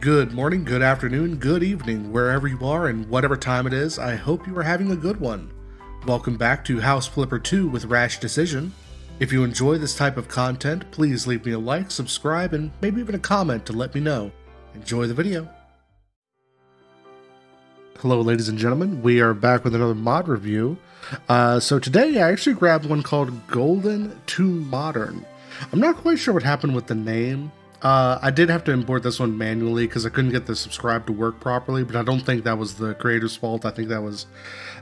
Good morning, good afternoon, good evening, wherever you are and whatever time it is. I hope you are having a good one. Welcome back to House Flipper 2 with Rash Decision. If you enjoy this type of content, please leave me a like, subscribe, and maybe even a comment to let me know. Enjoy the video. Hello, ladies and gentlemen. We are back with another mod review. So today I actually grabbed one called Golden to Modern. I'm not quite sure what happened with the name. I did have to import this one manually because I couldn't get the subscribe to work properly, but I don't think that was the creator's fault. I think that was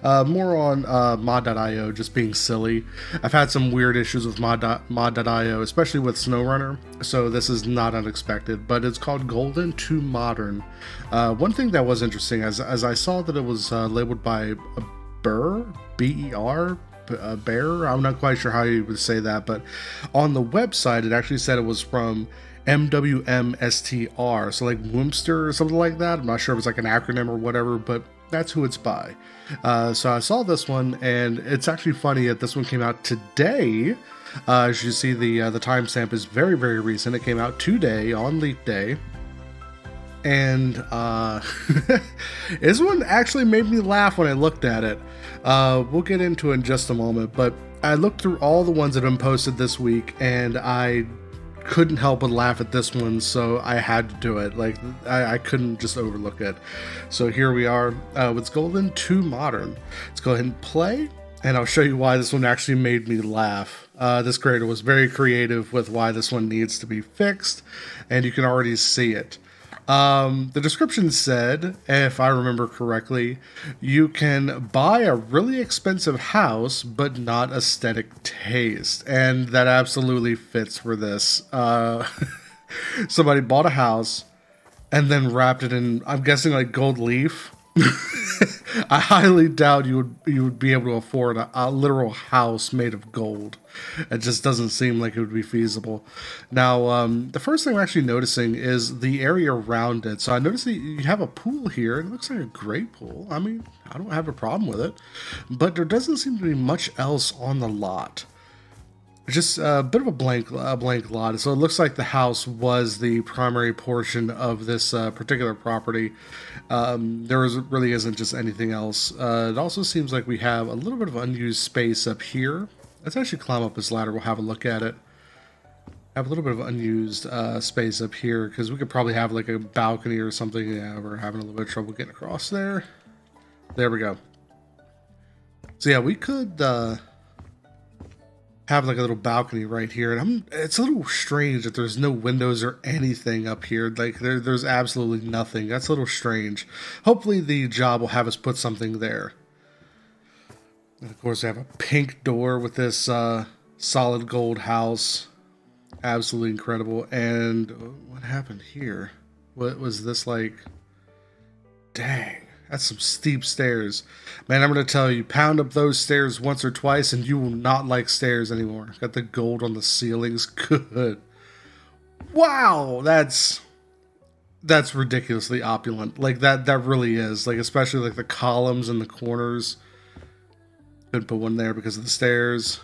more on mod.io just being silly. I've had some weird issues with mod.io, especially with SnowRunner, so this is not unexpected, but it's called Golden to Modern. One thing that was interesting, as I saw that it was labeled by Burr, B-E-R, Bear. I'm not quite sure how you would say that, but on the website it actually said it was from mwmstr, so like mwmstr or something like that. I'm not sure if it's like an acronym or whatever, but that's who it's by. So I saw this one, and it's actually funny that this one came out today. As you see, the timestamp is very, very recent. It came out today on Leap Day. And this one actually made me laugh when I looked at it. We'll get into it in just a moment, but I looked through all the ones that have been posted this week, and I couldn't help but laugh at this one, so I had to do it. Like, I couldn't just overlook it. So here we are with Golden to Modern. Let's go ahead and play, and I'll show you why this one actually made me laugh. This creator was very creative with why this one needs to be fixed, and you can already see it. The description said, if I remember correctly, you can buy a really expensive house, but not aesthetic taste. And that absolutely fits for this. Somebody bought a house and then wrapped it in, I'm guessing, like gold leaf. I highly doubt you would be able to afford a literal house made of gold. It just doesn't seem like it would be feasible. Now, the first thing I'm actually noticing is the area around it. So I noticed that you have a pool here. It looks like a great pool. I mean, I don't have a problem with it. But there doesn't seem to be much else on the lot. Just a bit of a blank lot. So it looks like the house was the primary portion of this particular property. Really isn't just anything else. It also seems like we have a little bit of unused space up here. Let's actually climb up this ladder. We'll have a look at it. Have a little bit of unused space up here because we could probably have like a balcony or something. Yeah, we're having a little bit of trouble getting across there. There we go. So yeah, we could have like a little balcony right here, and it's a little strange that there's no windows or anything up here. Like there's absolutely nothing. That's a little strange. Hopefully the job will have us put something there. And of course, we have a pink door with this solid gold house. Absolutely incredible. And what happened here? What was this like? Dang. That's some steep stairs. Man, I'm going to tell you, pound up those stairs once or twice and you will not like stairs anymore. Got the gold on the ceilings. Good. Wow, that's ridiculously opulent. Like that really is. Like, especially like the columns in the corners. Couldn't put one there because of the stairs.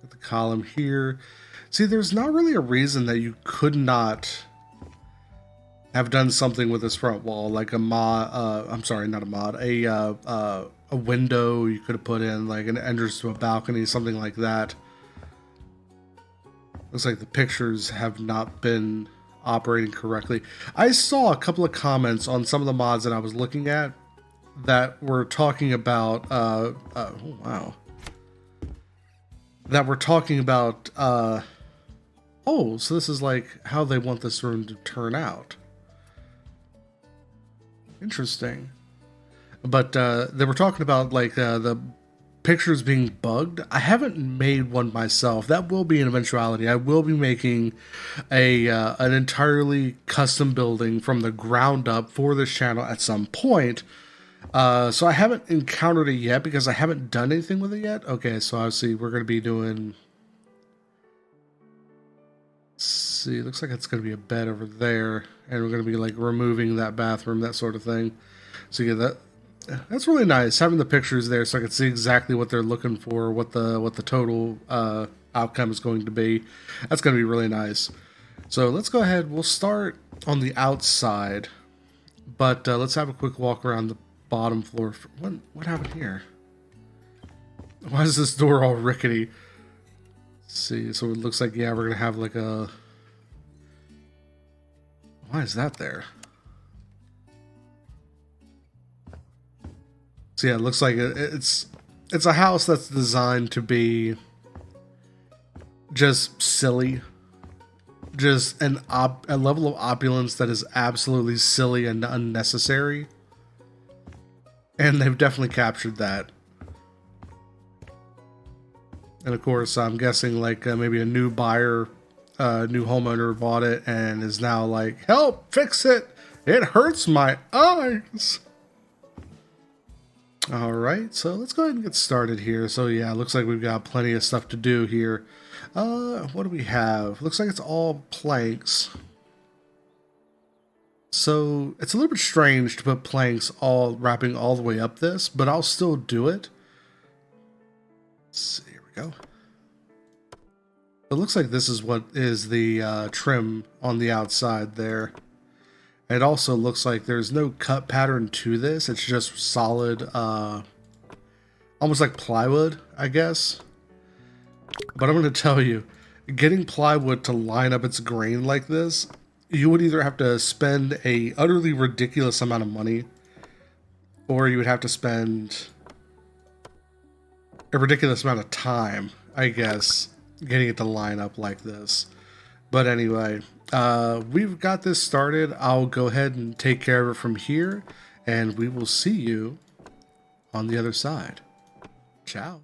Got the column here. See, there's not really a reason that you could not have done something with this front wall, like a mod. I'm sorry, not a mod. A window you could have put in, like an entrance to a balcony, something like that. Looks like the pictures have not been operating correctly. I saw a couple of comments on some of the mods that I was looking at that were talking about. Oh wow. That were talking about. Oh, so this is like how they want this room to turn out. Interesting. But they were talking about like the pictures being bugged. I haven't made one myself. That will be an eventuality. I will be making an entirely custom building from the ground up for this channel at some point. So I haven't encountered it yet because I haven't done anything with it yet. Okay, so obviously we're going to be doing... See, it looks like it's going to be a bed over there, and we're going to be like removing that bathroom, that sort of thing. So yeah, that's really nice having the pictures there, so I can see exactly what they're looking for, what the total outcome is going to be. That's going to be really nice. So let's go ahead. We'll start on the outside But let's have a quick walk around the bottom floor. What happened here? Why is this door all rickety? Let's see, so it looks like, yeah, we're gonna have like a... Why is that there? So yeah, it looks like it's a house that's designed to be just silly. Just a level of opulence that is absolutely silly and unnecessary. And they've definitely captured that. And of course, I'm guessing like maybe a new buyer, new homeowner bought it and is now like, help, fix it. It hurts my eyes. All right, so let's go ahead and get started here. So yeah, it looks like we've got plenty of stuff to do here. What do we have? Looks like it's all planks. So it's a little bit strange to put planks all wrapping all the way up this, but I'll still do it. Let's see, here we go. It looks like this is what is the trim on the outside there. It also looks like there's no cut pattern to this. It's just solid, almost like plywood, I guess. But I'm going to tell you, getting plywood to line up its grain like this, you would either have to spend a utterly ridiculous amount of money, or you would have to spend a ridiculous amount of time, I guess, getting it to line up like this. But anyway, we've got this started. I'll go ahead and take care of it from here, and we will see you on the other side. Ciao.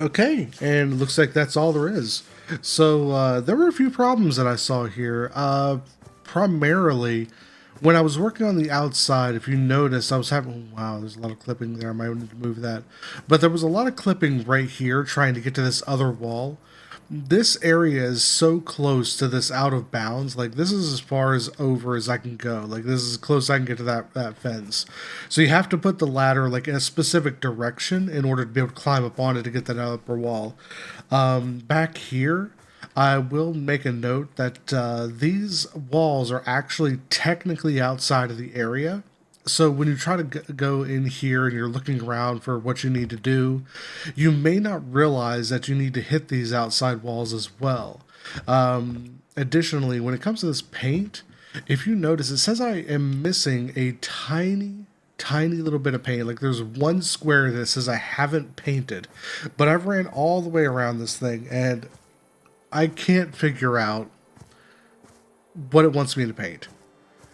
Okay, and it looks like that's all there is. So there were a few problems that I saw here. Primarily, when I was working on the outside, if you notice, I was having, wow, there's a lot of clipping there. I might need to move that. But there was a lot of clipping right here trying to get to this other wall. This area is so close to this out of bounds. Like, this is as far as over as I can go. Like, this is as close as I can get to that fence. So you have to put the ladder like in a specific direction in order to be able to climb up on it to get that upper wall. Back here, I will make a note that these walls are actually technically outside of the area. So when you try to go in here and you're looking around for what you need to do, you may not realize that you need to hit these outside walls as well. Additionally, when it comes to this paint, if you notice, it says I am missing a tiny little bit of paint. Like, there's one square that says I haven't painted, but I've ran all the way around this thing and I can't figure out what it wants me to paint.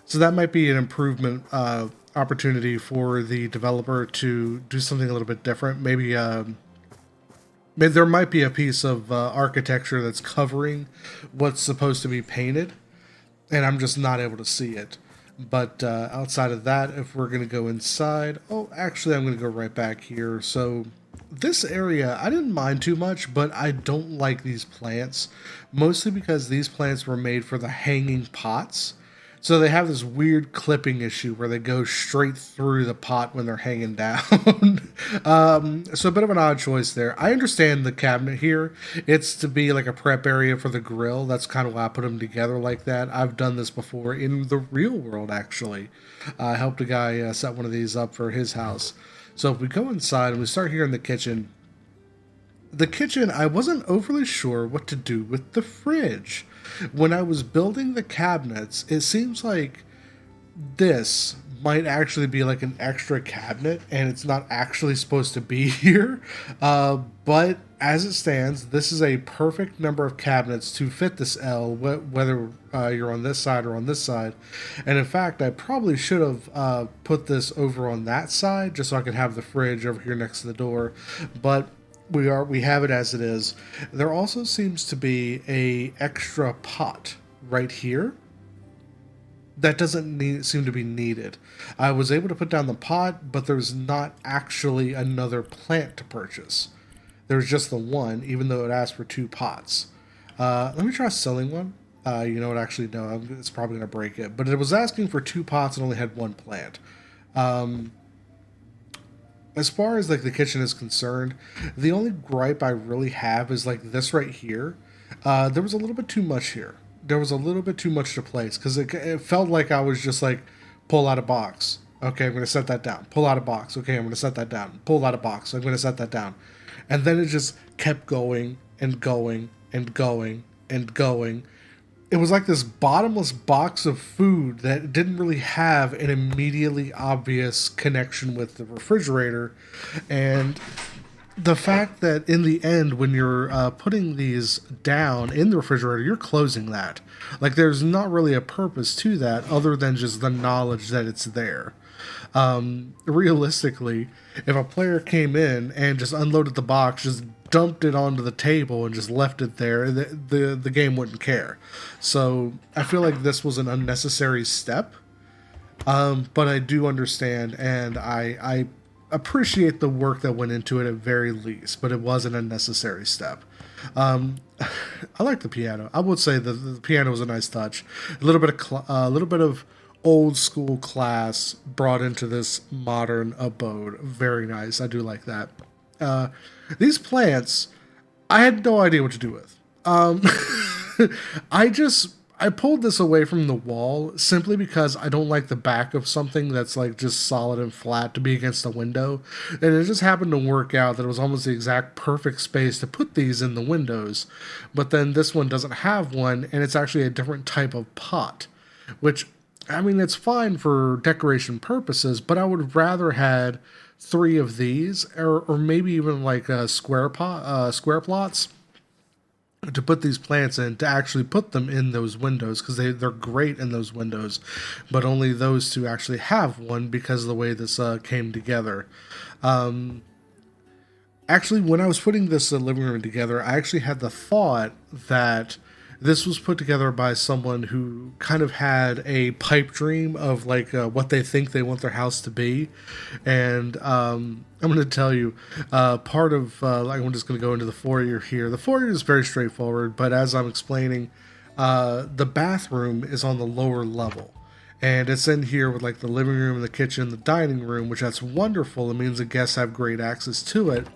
So that might be an improvement opportunity for the developer to do something a little bit different. Maybe there might be a piece of architecture that's covering what's supposed to be painted, and I'm just not able to see it. But outside of that, if we're going to go inside, oh, actually, I'm going to go right back here. So this area, I didn't mind too much, but I don't like these plants, mostly because these plants were made for the hanging pots. So they have this weird clipping issue where they go straight through the pot when they're hanging down. So a bit of an odd choice there. I understand the cabinet here. It's to be like a prep area for the grill. That's kind of why I put them together like that. I've done this before in the real world, actually. I helped a guy set one of these up for his house. So if we go inside and we start here in the kitchen, I wasn't overly sure what to do with the fridge. When I was building the cabinets, it seems like this might actually be like an extra cabinet and it's not actually supposed to be here. But as it stands, this is a perfect number of cabinets to fit this L, whether you're on this side or on this side. And in fact, I probably should have put this over on that side just so I could have the fridge over here next to the door. But we have it as it is. There also seems to be a extra pot right here that doesn't seem to be needed. I was able to put down the pot, but there's not actually another plant to purchase. There's just the one, even though it asked for two pots. Let me try selling one. You know what? Actually, no, it's probably going to break it. But it was asking for two pots and only had one plant. As far as like the kitchen is concerned, the only gripe I really have is like this right here. There was a little bit too much here. There was a little bit too much to place because it felt like I was just like, pull out a box. Okay, I'm going to set that down. Pull out a box. Okay, I'm going to set that down. Pull out a box. I'm going to set that down. And then it just kept going and going and going and going. It was like this bottomless box of food that didn't really have an immediately obvious connection with the refrigerator. And the fact that in the end, when you're putting these down in the refrigerator, you're closing that. Like, there's not really a purpose to that other than just the knowledge that it's there. Realistically, if a player came in and just unloaded the box, just dumped it onto the table and just left it there, the game wouldn't care. So I feel like this was an unnecessary step. But I do understand, and I appreciate the work that went into it at very least, but it was an unnecessary step. I like the piano. I would say the piano was a nice touch. A little bit of old school class brought into this modern abode. Very nice. I do like that. These plants, I had no idea what to do with. I pulled this away from the wall simply because I don't like the back of something that's like just solid and flat to be against a window. And it just happened to work out that it was almost the exact perfect space to put these in the windows. But then this one doesn't have one, and it's actually a different type of pot, which, I mean, it's fine for decoration purposes, but I would rather had three of these, or maybe even like a square plots to put these plants in, to actually put them in those windows, because they're great in those windows, but only those two actually have one because of the way this came together. Actually, when I was putting this living room together, I actually had the thought that this was put together by someone who kind of had a pipe dream of like what they think they want their house to be. And I'm going to tell you, part of, like, I'm just going to go into the foyer here. The foyer is very straightforward, but as I'm explaining, the bathroom is on the lower level. And it's in here with like the living room, the kitchen, the dining room, which that's wonderful. It means the guests have great access to it,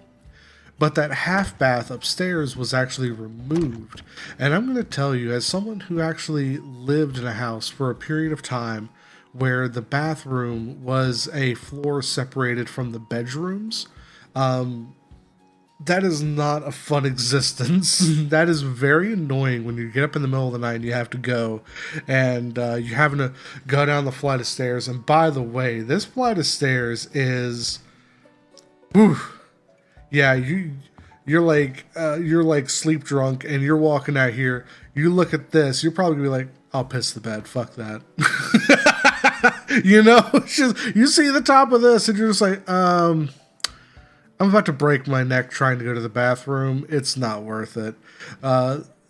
but that half bath upstairs was actually removed. And I'm going to tell you, as someone who actually lived in a house for a period of time where the bathroom was a floor separated from the bedrooms, that is not a fun existence. That is very annoying when you get up in the middle of the night and you have to go, and you're having to go down the flight of stairs. And by the way, this flight of stairs is, whew, yeah, you're like sleep drunk and you're walking out here. You look at this, you're probably gonna be like, I'll piss the bed. Fuck that. It's just, you see the top of this and you're just like, I'm about to break my neck trying to go to the bathroom. It's not worth it.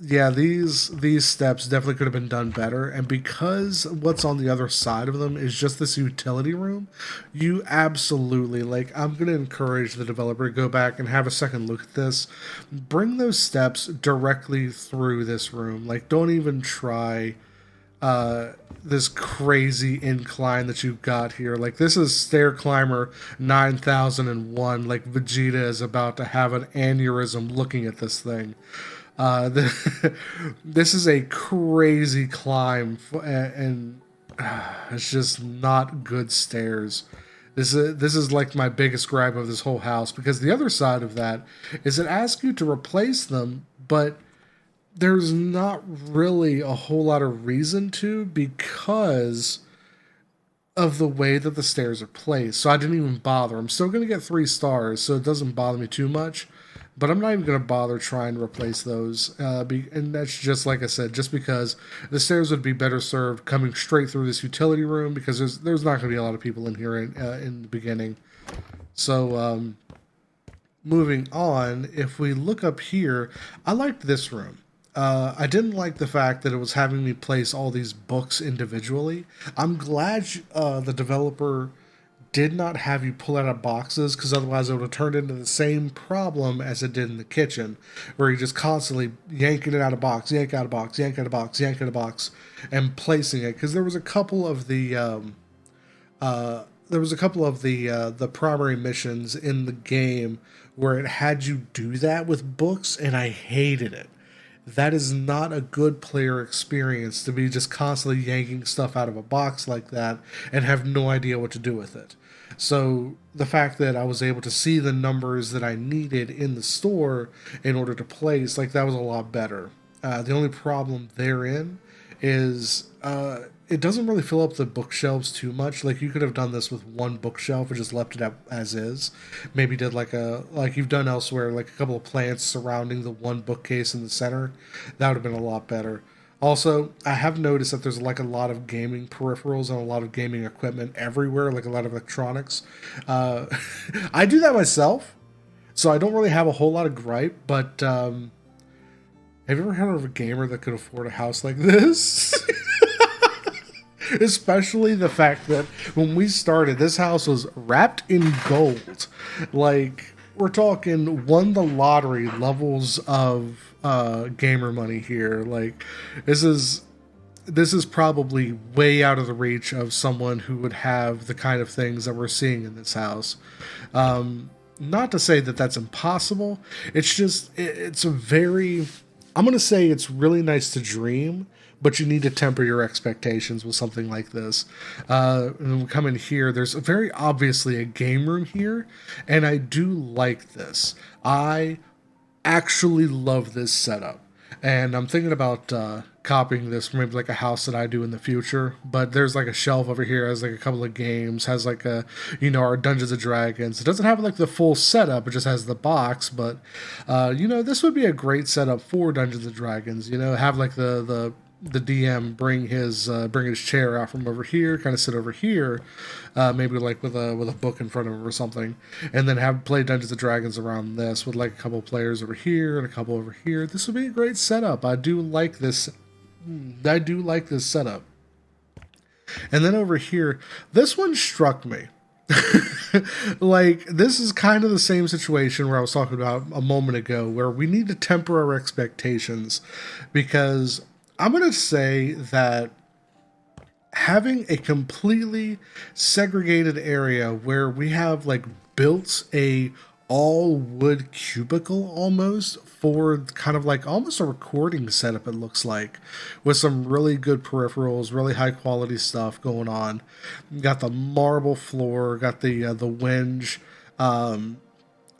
Yeah, these steps definitely could have been done better. And because what's on the other side of them is just this utility room, you absolutely, like, I'm going to encourage the developer to go back and have a second look at this. Bring those steps directly through this room. Like, don't even try this crazy incline that you've got here. Like, this is stair climber 9001. Like, Vegeta is about to have an aneurysm looking at this thing. This is a crazy climb, and it's just not good stairs. This is like my biggest gripe of this whole house, because the other side of that is it asks you to replace them, but there's not really a whole lot of reason to, because of the way that the stairs are placed. So I didn't even bother. I'm still going to get 3 stars, so it doesn't bother me too much. But I'm not even going to bother trying to replace those. And that's just like I said, just because the stairs would be better served coming straight through this utility room, because there's not going to be a lot of people in here in the beginning. So moving on, if we look up here, I liked this room. I didn't like the fact that it was having me place all these books individually. I'm glad the developer did not have you pull out of boxes, because otherwise it would have turned into the same problem as it did in the kitchen, where you're just constantly yanking it out of box, yank out of box, yank out of box, yank out of box, and placing it. Because there was a couple of the primary missions in the game where it had you do that with books, and I hated it. That is not a good player experience, to be just constantly yanking stuff out of a box like that and have no idea what to do with it. So the fact that I was able to see the numbers that I needed in the store in order to place, like, that was a lot better. The only problem therein is it doesn't really fill up the bookshelves too much. Like, you could have done this with one bookshelf and just left it up as is. Maybe did like you've done elsewhere, like a couple of plants surrounding the one bookcase in the center. That would have been a lot better. Also, I have noticed that there's like a lot of gaming peripherals and a lot of gaming equipment everywhere, like a lot of electronics. I do that myself, so I don't really have a whole lot of gripe, but have you ever heard of a gamer that could afford a house like this? Especially the fact that when we started, this house was wrapped in gold. Like, we're talking won the lottery levels of gamer money here. Like, this is probably way out of the reach of someone who would have the kind of things that we're seeing in this house. Not to say that that's impossible. It's just it's a very, I'm going to say it's really nice to dream, but you need to temper your expectations with something like this. And we come in here, there's very obviously a game room here, and I do like this. I actually love this setup, and I'm thinking about copying this for maybe like a house that I do in the future. But there's like a shelf over here, has like a couple of games, has like a, our Dungeons and Dragons. It doesn't have like the full setup, it just has the box, but this would be a great setup for Dungeons and Dragons. Have like the the DM bring his chair out from over here, kind of sit over here, maybe like with a book in front of him or something, and then have play Dungeons and Dragons around this with like a couple players over here and a couple over here. This would be a great setup. I do like this. I do like this setup. And then over here, this one struck me. Like, this is kind of the same situation where I was talking about a moment ago, where we need to temper our expectations, because I'm going to say that having a completely segregated area where we have like built a all wood cubicle almost for kind of like almost a recording setup, it looks like, with some really good peripherals, really high quality stuff going on. Got the marble floor, got the wenge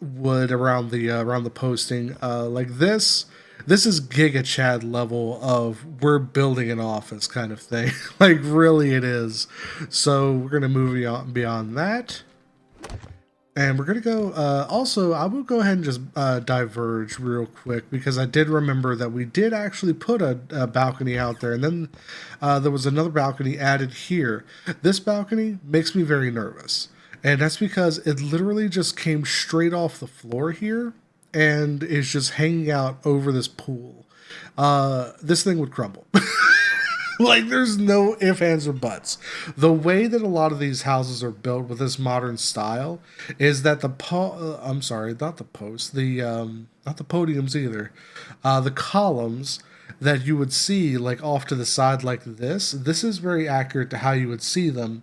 wood around the posting. Like this is Giga Chad level of we're building an office kind of thing. Like, really it is. So we're gonna move beyond that. And we're going to go, also, I will go ahead and just diverge real quick, because I did remember that we did actually put a balcony out there, and then there was another balcony added here. This balcony makes me very nervous, and that's because it literally just came straight off the floor here, and is just hanging out over this pool. This thing would crumble. Like, there's no ifs, ands, or buts. The way that a lot of these houses are built with this modern style is that I'm sorry, not the posts, not the podiums either. The columns that you would see like off to the side like this is very accurate to how you would see them.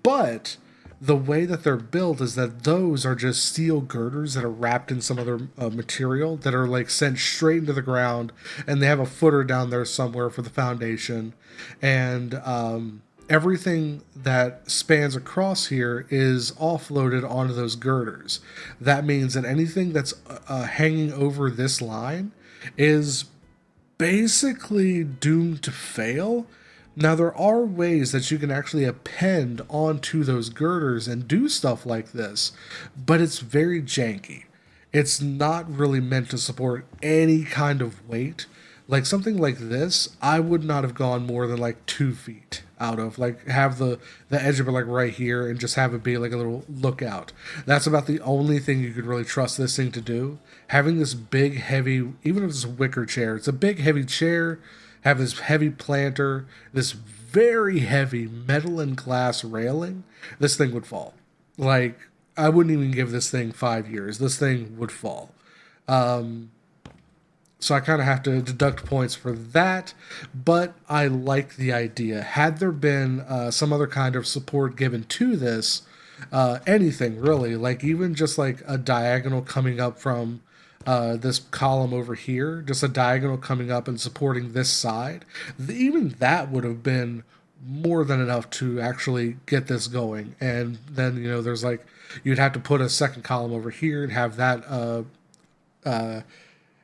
But the way that they're built is that those are just steel girders that are wrapped in some other material that are like sent straight into the ground, and they have a footer down there somewhere for the foundation, and everything that spans across here is offloaded onto those girders. That means that anything that's hanging over this line is basically doomed to fail. Now, there are ways that you can actually append onto those girders and do stuff like this, but it's very janky. It's not really meant to support any kind of weight. Like, something like this, I would not have gone more than like 2 feet out of. Like, have the edge of it like right here and just have it be like a little lookout. That's about the only thing you could really trust this thing to do. Having this big, heavy, even if it's a wicker chair, it's a big, heavy chair, have this heavy planter, this very heavy metal and glass railing, this thing would fall. Like, I wouldn't even give this thing 5 years. This thing would fall. So I kind of have to deduct points for that, but I like the idea. Had there been some other kind of support given to this, anything really, like even just like a diagonal coming up from this column over here, just a diagonal coming up and supporting this side, even that would have been more than enough to actually get this going. And then, you know, there's like, you'd have to put a second column over here and have that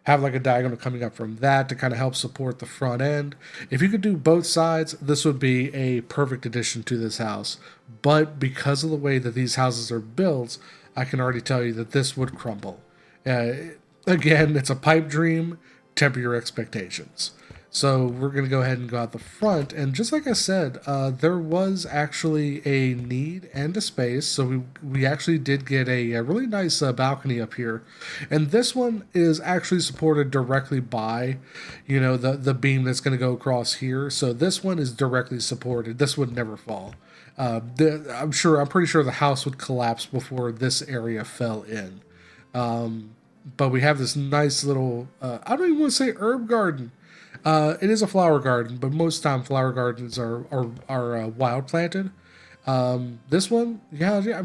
have like a diagonal coming up from that to kind of help support the front end. If you could do both sides, this would be a perfect addition to this house. But because of the way that these houses are built, I can already tell you that this would crumble. Again, it's a pipe dream. Temper your expectations. So we're going to go ahead and go out the front. And just like I said, there was actually a need and a space. So we actually did get a really nice balcony up here. And this one is actually supported directly by, you know, the beam that's going to go across here. So this one is directly supported. This would never fall. I'm pretty sure the house would collapse before this area fell in. But we have this nice little, I don't even want to say herb garden. It is a flower garden, but most time flower gardens are wild planted. This one, yeah,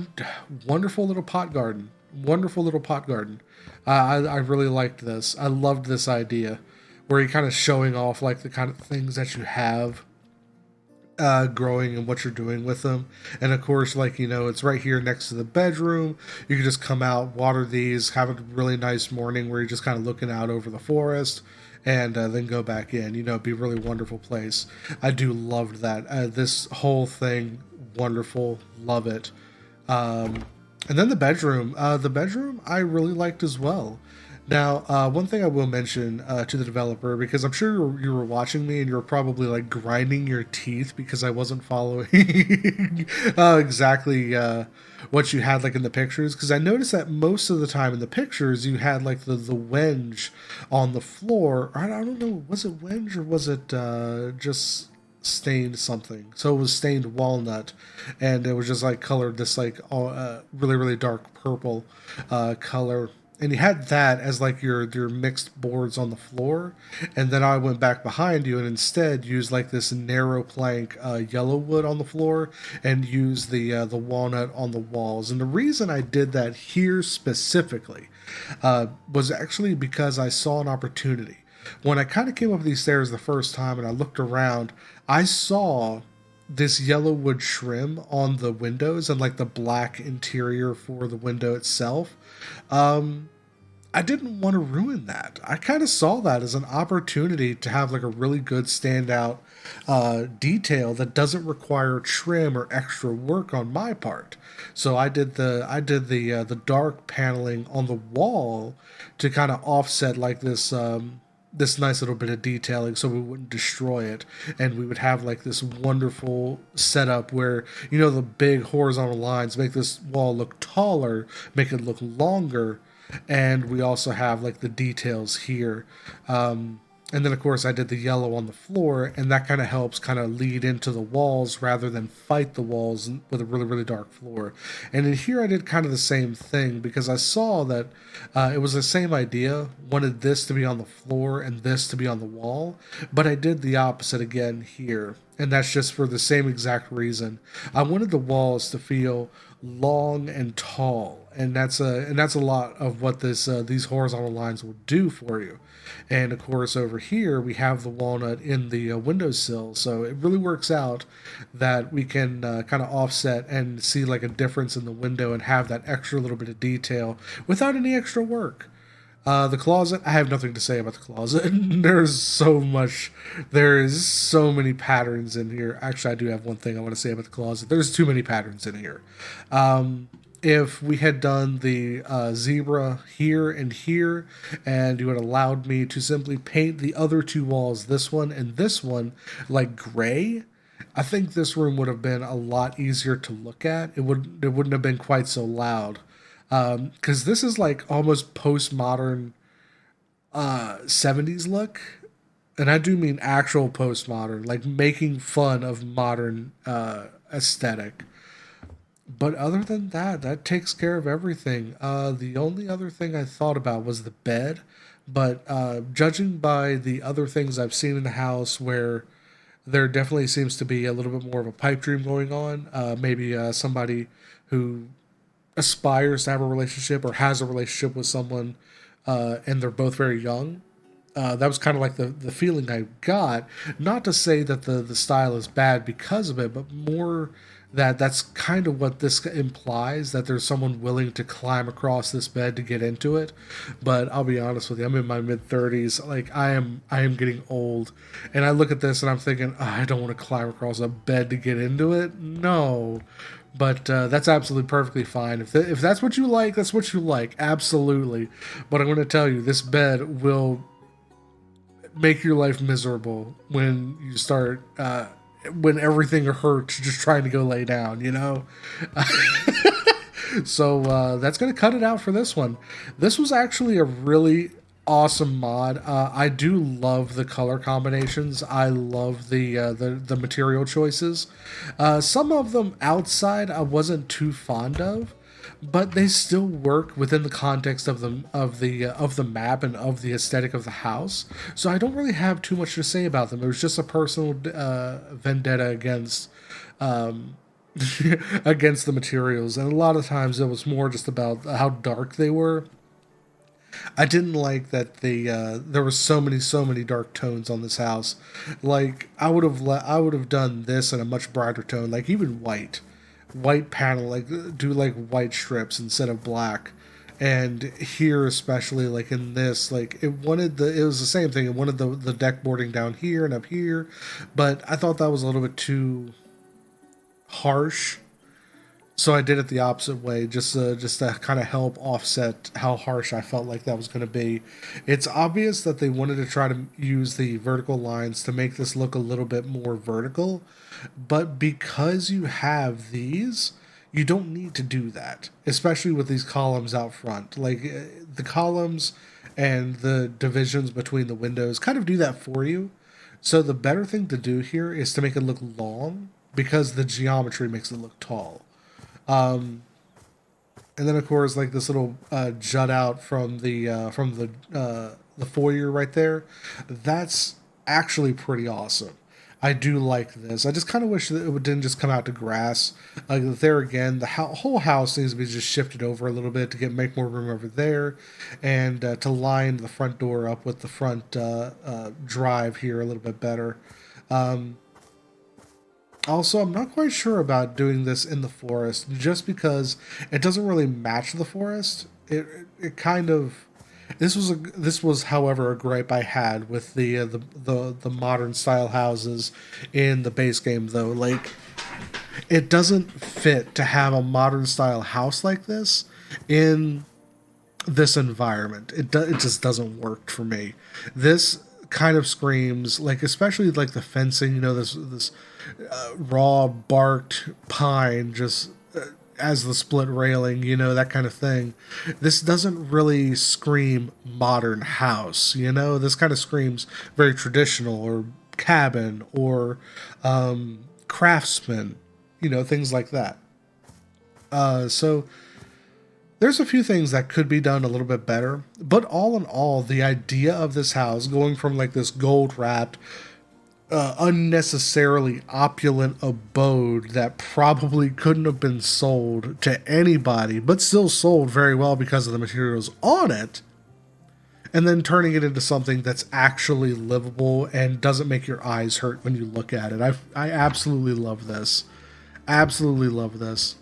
wonderful little pot garden. Wonderful little pot garden. I really liked this. I loved this idea where you're kind of showing off like the kind of things that you have growing and what you're doing with them. And of course, like, you know, it's right here next to the bedroom. You can just come out, water these, have a really nice morning where you're just kind of looking out over the forest, and then go back in. You know, it'd be a really wonderful place. I do love that. This whole thing, wonderful. Love it. And then the bedroom I really liked as well. Now, one thing I will mention to the developer, because I'm sure you were watching me and you're probably like grinding your teeth because I wasn't following exactly what you had like in the pictures. Because I noticed that most of the time in the pictures you had like the wenge on the floor. I don't know, was it wenge or was it just stained something? So it was stained walnut, and it was just like colored this like really really dark purple color, and you had that as like your mixed boards on the floor, and then I went back behind you and instead used like this narrow plank yellow wood on the floor and used the walnut on the walls. And the reason I did that here specifically was actually because I saw an opportunity. When I kind of came up these stairs the first time and I looked around, I saw this yellow wood trim on the windows and like the black interior for the window itself. I didn't want to ruin that. I kind of saw that as an opportunity to have like a really good standout detail that doesn't require trim or extra work on my part. So I did the dark paneling on the wall to kind of offset like this nice little bit of detailing so we wouldn't destroy it, and we would have like this wonderful setup where the big horizontal lines make this wall look taller, make it look longer, and we also have like the details here. And then of course I did the yellow on the floor, and that kind of helps kind of lead into the walls rather than fight the walls with a really really dark floor. And in here I did kind of the same thing because I saw that it was the same idea. Wanted this to be on the floor and this to be on the wall, but I did the opposite again here, and that's just for the same exact reason. I wanted the walls to feel long and tall, and that's a lot of what this these horizontal lines will do for you. And of course over here we have the walnut in the windowsill, so it really works out that we can kind of offset and see like a difference in the window and have that extra little bit of detail without any extra work. The closet, I have nothing to say about the closet. There is so many patterns in here. Actually, I do have one thing I want to say about the closet. There's too many patterns in here. If we had done the zebra here and here, and you had allowed me to simply paint the other two walls, this one and this one, like gray, I think this room would have been a lot easier to look at. It wouldn't have been quite so loud. Because this is like almost postmodern 70s look. And I do mean actual postmodern, like making fun of modern aesthetic. But other than that, that takes care of everything. The only other thing I thought about was the bed. But judging by the other things I've seen in the house, where there definitely seems to be a little bit more of a pipe dream going on, maybe somebody who aspires to have a relationship or has a relationship with someone, and they're both very young. That was kind of like the feeling I got. Not to say that the style is bad because of it, but more that that's kind of what this implies, that there's someone willing to climb across this bed to get into it. But I'll be honest with you, I'm in my mid 30s. Like I am getting old, and I look at this and I'm thinking, "Oh, I don't want to climb across a bed to get into it. No." But that's absolutely perfectly fine. If that's what you like, that's what you like. Absolutely. But I'm going to tell you, this bed will make your life miserable when you start, when everything hurts just trying to go lay down, you know? So that's going to cut it out for this one. This was actually a really awesome mod. I do love the color combinations. I love the material choices. Some of them outside I wasn't too fond of, but they still work within the context of the map and of the aesthetic of the house. So I don't really have too much to say about them. It was just a personal vendetta against against the materials, and a lot of times it was more just about how dark they were. I didn't like that there were so many dark tones on this house. Like I would have done this in a much brighter tone, like even white panel, like do like white strips instead of black. And here especially, like in this, like it was the same thing. It wanted the deck boarding down here and up here, but I thought that was a little bit too harsh. So I did it the opposite way, just to kind of help offset how harsh I felt like that was going to be. It's obvious that they wanted to try to use the vertical lines to make this look a little bit more vertical, but because you have these, you don't need to do that, especially with these columns out front. Like the columns and the divisions between the windows kind of do that for you. So the better thing to do here is to make it look long because the geometry makes it look tall. And then of course like this little jut out from the foyer right there, that's actually pretty awesome. I do like this. I just kind of wish that it didn't just come out to grass. Like there again, the whole house needs to be just shifted over a little bit to make more room over there, and to line the front door up with the front drive here a little bit better. Also, I'm not quite sure about doing this in the forest, just because it doesn't really match the forest. It kind of this was, however, a gripe I had with the modern style houses in the base game, though. Like, it doesn't fit to have a modern style house like this in this environment. It just doesn't work for me. This kind of screams like, especially like the fencing. You know, this raw barked pine just as the split railing, you know, that kind of thing. This doesn't really scream modern house, you know. This kind of screams very traditional or cabin or craftsman, you know, things like that. So there's a few things that could be done a little bit better, but all in all, the idea of this house going from like this gold wrapped unnecessarily opulent abode that probably couldn't have been sold to anybody, but still sold very well because of the materials on it, and then turning it into something that's actually livable and doesn't make your eyes hurt when you look at it. I absolutely love this. Absolutely love this.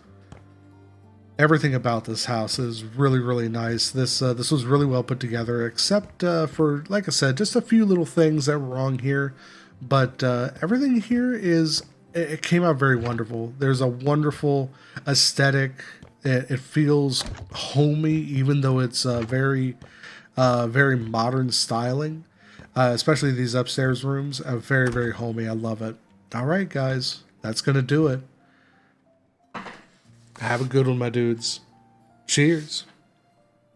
Everything about this house is really, really nice. This was really well put together, except for, like I said, just a few little things that were wrong here. But everything here it came out very wonderful. There's a wonderful aesthetic. It feels homey, even though it's very modern styling. Especially these upstairs rooms are very, very homey. I love it. All right, guys, that's gonna do it. Have a good one, my dudes. Cheers.